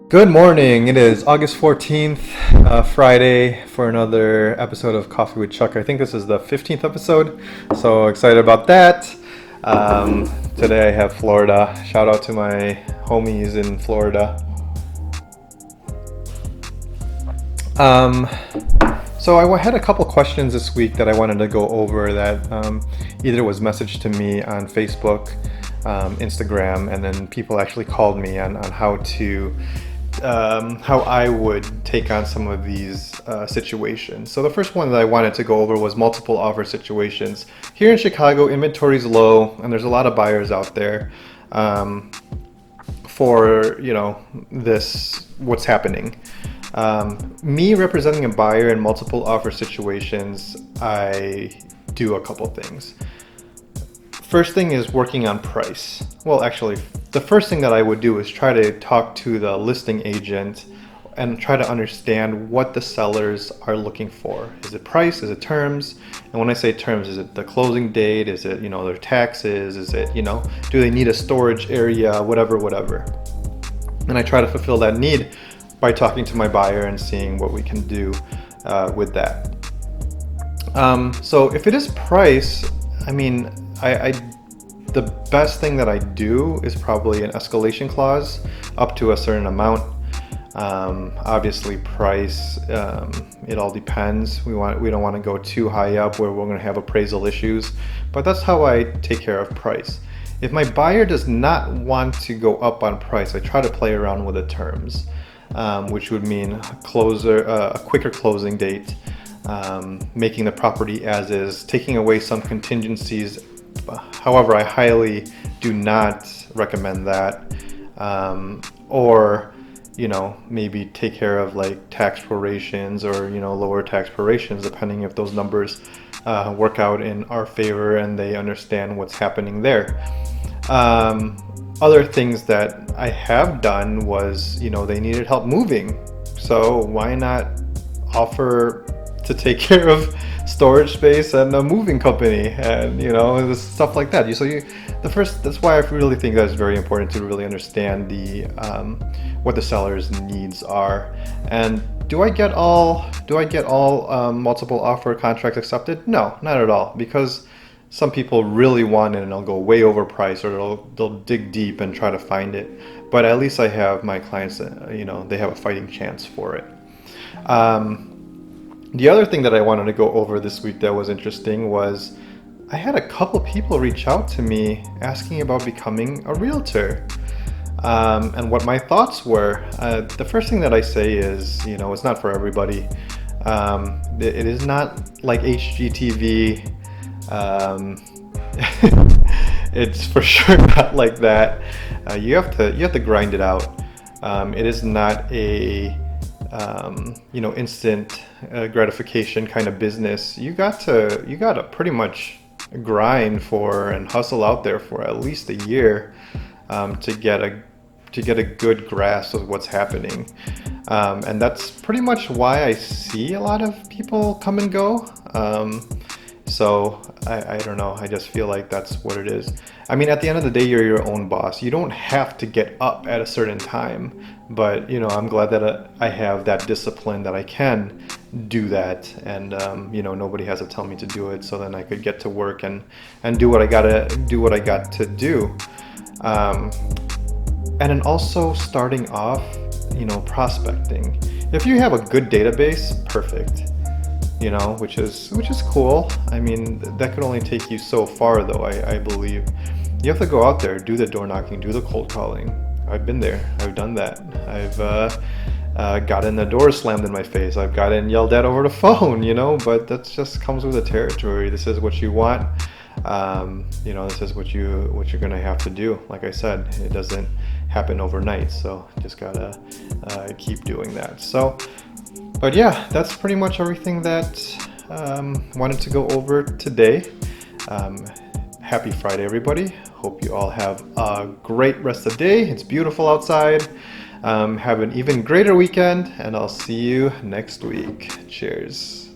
Good morning. It is August 14th, Friday, for another episode of Coffee with Chuck. I think this is the 15th episode, so excited about that. Today I have Florida. Shout out to my homies in Florida. Um, so I had a couple questions this week that I wanted to go over that either was messaged to me on Facebook, Instagram, and then people actually called me on how I would take on some of these situations. So the first one that I wanted to go over was multiple offer situations. Here in Chicago, inventory is low, and there's a lot of buyers out there for this what's happening. Me representing a buyer in multiple offer situations, I do a couple things. First thing is working on price. Well, actually, the first thing that I would do is try to talk to the listing agent and try to understand what the sellers are looking for. Is it price? Is it terms? And when I say terms, is it the closing date? Is it, their taxes? Is it, do they need a storage area? Whatever. And I try to fulfill that need by talking to my buyer and seeing what we can do with that. So if it is price, I the best thing that I do is probably an escalation clause up to a certain amount. Obviously price, it all depends. We don't want to go too high up where we're going to have appraisal issues, but that's how I take care of price. If my buyer does not want to go up on price, I try to play around with the terms, which would mean a quicker closing date, making the property as is, taking away some contingencies. However, I highly do not recommend that. Or, maybe take care of like tax prorations or, lower tax prorations, depending if those numbers work out in our favor and they understand what's happening there. Other things that I have done was, they needed help moving. So why not offer to take care of storage space and a moving company and stuff like that. That's why I really think that it's very important to really understand what the seller's needs are. And do I get all multiple offer contracts accepted? No, not at all, because some people really want it and they'll go way over price, or they'll dig deep and try to find it. But at least I have my clients, they have a fighting chance for it. The other thing that I wanted to go over this week that was interesting was I had a couple people reach out to me asking about becoming a realtor, and what my thoughts were. The first thing that I say is, it's not for everybody. It is not like HGTV. It's for sure not like that. You have to grind it out. It is not a instant gratification kind of business. You got to pretty much grind for and hustle out there for at least a year to get a good grasp of what's happening. And that's pretty much why I see a lot of people come and go. So I don't know. I just feel like that's what it is. At the end of the day, you're your own boss. You don't have to get up at a certain time, but I'm glad that I have that discipline that I can do that, and nobody has to tell me to do it. So then I could get to work and do what I got to do. And then also starting off, prospecting. If you have a good database, perfect. Which is cool. That could only take you so far, though. I believe you have to go out there, do the door knocking, do the cold calling. I've been there. I've done that. I've gotten the door slammed in my face. I've gotten yelled at over the phone. But that just comes with the territory. This is what you want. This is what you're gonna have to do. Like I said, it doesn't happen overnight. So just gotta keep doing that. But yeah, that's pretty much everything that wanted to go over today. Happy Friday, everybody. Hope you all have a great rest of the day. It's beautiful outside. Have an even greater weekend, and I'll see you next week. Cheers.